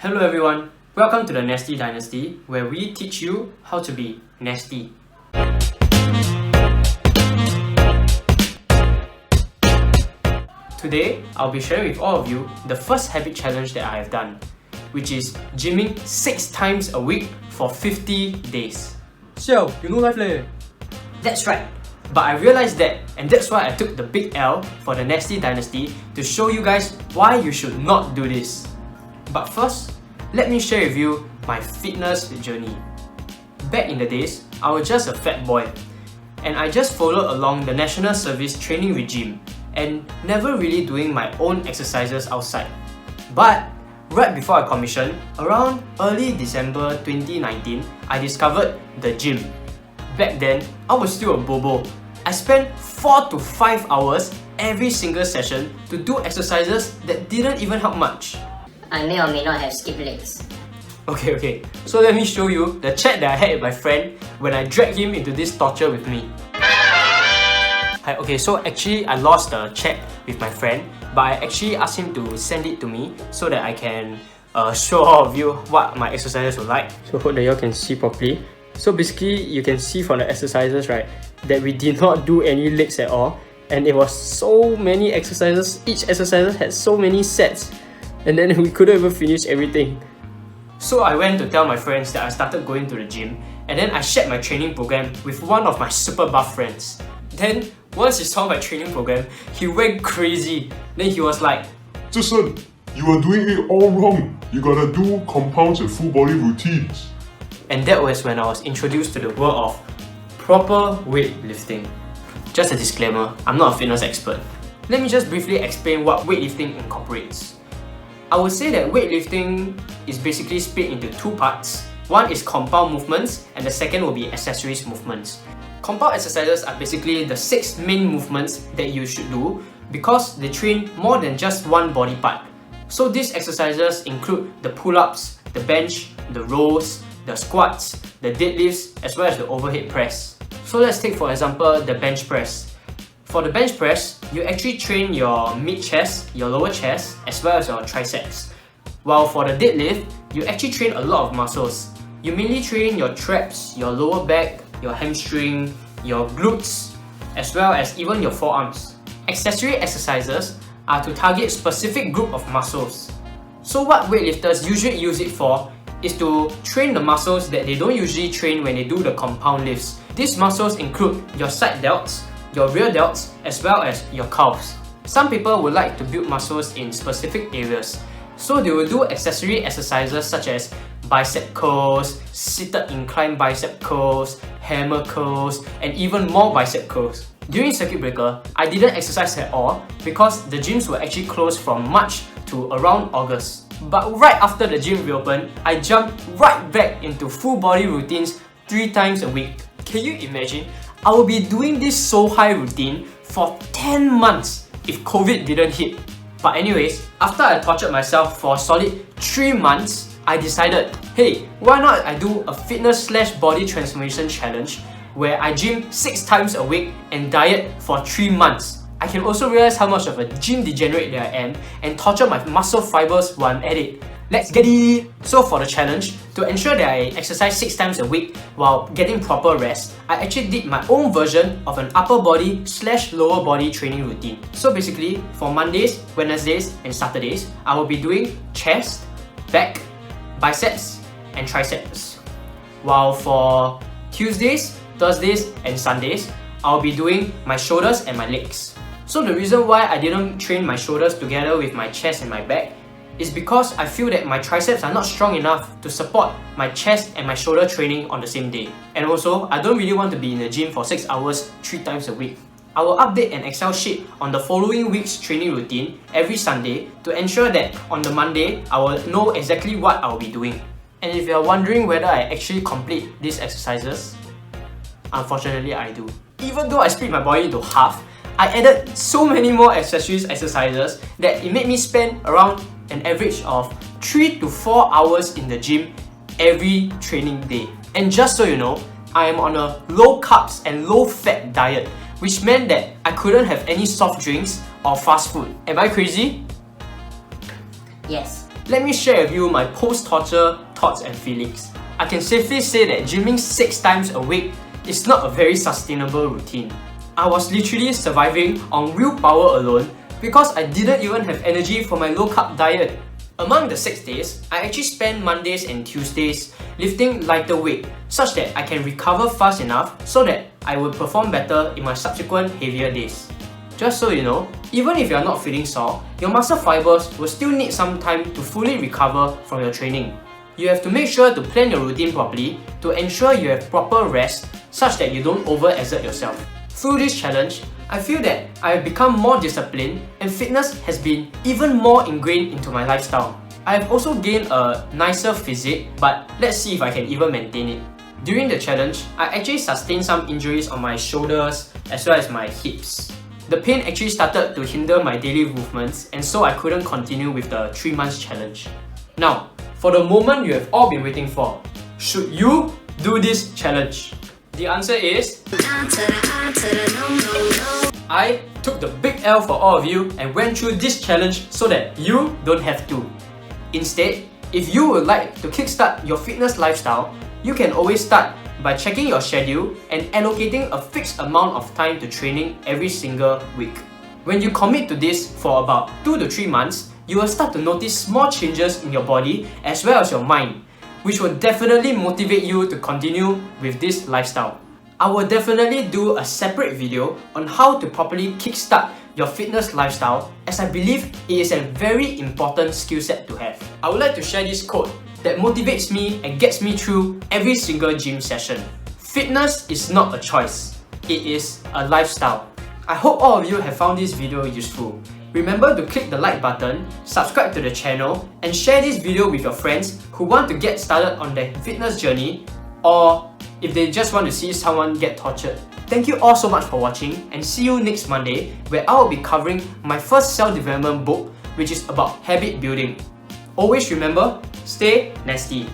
Hello everyone, welcome to the NASTI Dynasty, where we teach you how to be nasty. Today, I'll be sharing with all of you the first habit challenge that I have done, which is gymming 6 times a week for 50 days. Xiao, you know life leh. That's right, but I realized that, and that's why I took the big L for the NASTI Dynasty to show you guys why you should not do this. But first, let me share with you my fitness journey. Back in the days, I was just a fat boy, and I just followed along the National Service training regime and never really doing my own exercises outside. But right before I commissioned, around early December 2019, I discovered the gym. Back then, I was still a bobo. I spent 4 to 5 hours every single session to do exercises that didn't even help much. I may or may not have skipped legs. Okay, so let me show you the chat that I had with my friend when I dragged him into this torture with me. Okay, so actually I lost the chat with my friend, but I actually asked him to send it to me so that I can show all of you what my exercises were like. So hope that you all can see properly. So basically, you can see from the exercises, right, that we did not do any legs at all, and it was so many exercises. Each exercise had so many sets, and then we couldn't even finish everything. So I went to tell my friends that I started going to the gym, and then I shared my training program with one of my super buff friends. Then once he saw my training program, he went crazy. Then he was like, "Jason, you are doing it all wrong. You gotta do compounds and full body routines." And that was when I was introduced to the world of proper weightlifting. Just a disclaimer, I'm not a fitness expert. Let me just briefly explain what weightlifting incorporates. I would say that weightlifting is basically split into 2 parts. One is compound movements, and the second will be accessories movements. Compound exercises are basically the 6 main movements that you should do because they train more than just one body part. So these exercises include the pull-ups, the bench, the rows, the squats, the deadlifts, as well as the overhead press. So let's take for example the bench press. For the bench press, you actually train your mid-chest, your lower chest, as well as your triceps. While for the deadlift, you actually train a lot of muscles. You mainly train your traps, your lower back, your hamstring, your glutes, as well as even your forearms. Accessory exercises are to target specific group of muscles. So what weightlifters usually use it for is to train the muscles that they don't usually train when they do the compound lifts. These muscles include your side delts, your rear delts, as well as your calves. Some people would like to build muscles in specific areas, so they will do accessory exercises such as bicep curls, seated incline bicep curls, hammer curls, and even more bicep curls. During circuit breaker, I didn't exercise at all because the gyms were actually closed from March to around August. But right after the gym reopened, I jumped right back into full body routines 3 times a week. Can you imagine? I will be doing this so high routine for 10 months if COVID didn't hit. But anyways, after I tortured myself for a solid 3 months, I decided, hey, why not I do a fitness/body transformation challenge where I gym 6 times a week and diet for 3 months. I can also realize how much of a gym degenerate that I am and torture my muscle fibers while I'm at it. Let's get it! So for the challenge, to ensure that I exercise 6 times a week while getting proper rest, I actually did my own version of an upper body/lower body training routine. So basically, for Mondays, Wednesdays, and Saturdays, I will be doing chest, back, biceps, and triceps. While for Tuesdays, Thursdays, and Sundays, I'll be doing my shoulders and my legs. So the reason why I didn't train my shoulders together with my chest and my back is because I feel that my triceps are not strong enough to support my chest and my shoulder training on the same day. And also, I don't really want to be in the gym for 6 hours 3 times a week. I will update an Excel sheet on the following week's training routine every Sunday to ensure that on the Monday, I will know exactly what I will be doing. And if you are wondering whether I actually complete these exercises, unfortunately I do. Even though I split my body into half, I added so many more accessories exercises that it made me spend around an average of 3 to 4 hours in the gym every training day. And just so you know, I am on a low carbs and low fat diet, which meant that I couldn't have any soft drinks or fast food. Am I crazy? Yes. let me share with you my post-torture thoughts and feelings. I can safely say that gymming 6 times a week is not a very sustainable routine. I was literally surviving on willpower alone because I didn't even have energy for my low-carb diet. Among the 6 days, I actually spend Mondays and Tuesdays lifting lighter weight such that I can recover fast enough so that I will perform better in my subsequent heavier days. Just so you know, even if you are not feeling sore, your muscle fibers will still need some time to fully recover from your training. You have to make sure to plan your routine properly to ensure you have proper rest such that you don't overexert yourself. Through this challenge, I feel that I have become more disciplined and fitness has been even more ingrained into my lifestyle. I have also gained a nicer physique, but let's see if I can even maintain it. During the challenge, I actually sustained some injuries on my shoulders as well as my hips. The pain actually started to hinder my daily movements, and so I couldn't continue with the 3 months challenge. Now, for the moment you have all been waiting for, should you do this challenge? The answer is I took the big L for all of you and went through this challenge so that you don't have to. Instead, if you would like to kickstart your fitness lifestyle, you can always start by checking your schedule and allocating a fixed amount of time to training every single week. When you commit to this for about 2 to 3 months, you will start to notice small changes in your body as well as your mind, which will definitely motivate you to continue with this lifestyle. I will definitely do a separate video on how to properly kickstart your fitness lifestyle, as I believe it is a very important skill set to have. I would like to share this quote that motivates me and gets me through every single gym session. Fitness is not a choice, it is a lifestyle. I hope all of you have found this video useful. Remember to click the like button, subscribe to the channel, and share this video with your friends who want to get started on their fitness journey, or if they just want to see someone get tortured. Thank you all so much for watching, and see you next Monday where I will be covering my first self-development book, which is about habit building. Always remember, stay nasty.